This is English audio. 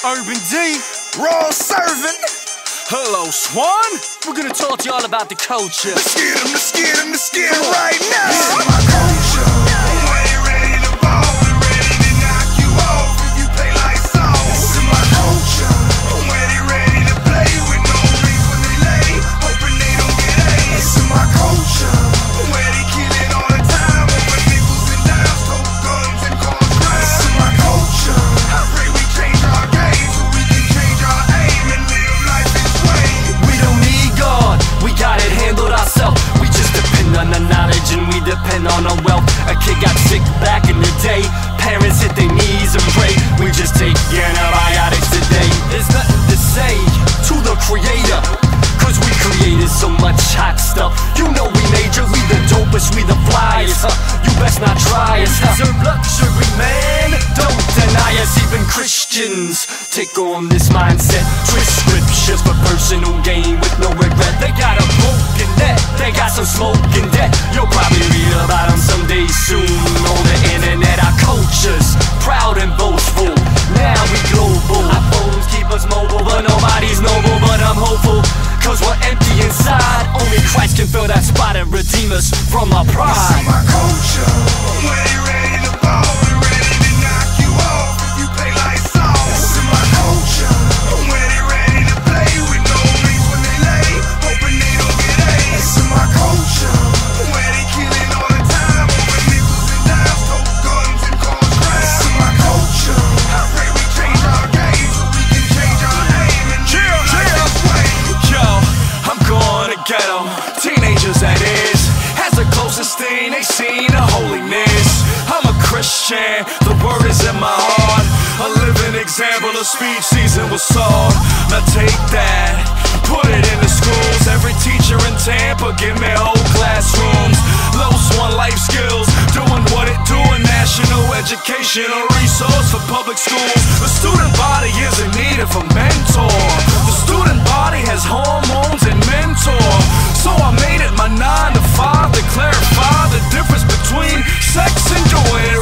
Urban D, Raw Servant. hello Swan. We're gonna talk to y'all about the culture. Let's get him, let's get him, let's get him right now. This is my culture. When you ready to ball, we ready to knock you off if you play like Saul. This is my culture. When you ready to play with no rings when they lay, hoping they don't get A. This is my culture. Where they killing all the time over nickels and dimes, tote guns and cause crime. This is my culture. I pray we change our game so we can change our aim and live life this way. We don't need God, we got it handled ourselves. We just depend on the knowledge and we depend on our wealth. A kid got sick back in the day, parents hit their knees and pray. We just take antibiotics today. There's nothing to say to the creator, cause we created so much hot stuff. You know we major, we the dopest, we the flyest, you best not try us, Deserve luxury, man, don't deny us. Even Christians take on this mindset. Twist scriptures for personal gain with no regret. They got a broken neck, they got some smoke and debt. You'll probably read about them someday soon on the internet. Our culture's proud and boastful, now we global. Our phones keep us mobile, but nobody's noble. But I'm hopeful, cause we're empty inside. Only Christ can fill that spot and redeem us from our pride. This is my culture. When you ready to ball, we ready to knock you off if you play like Saul. This is my culture. When you ready to play with no rings when they lay, hoping they don't get A. This is my culture. Where they killing all the time over nickels and dimes, tote guns and cause crime. This is my culture. I pray we change our game so we can change our aim and live life this way. Yo, I'm going to get 'em. Teenagers, that is, has the closest thing they seen to holiness. I'm a Christian, the word is in my heart. A living example of speech seasoned with salt. Now take that, put it in the schools. Every teacher in Tampa, give me whole classrooms. Low Swan life skills, doing what it doing. National education, a resource for public schools. The student body is in need of a mentor. The student body has hormones and mentor. So I made it my 9 to 5 to clarify the difference between sex and doing it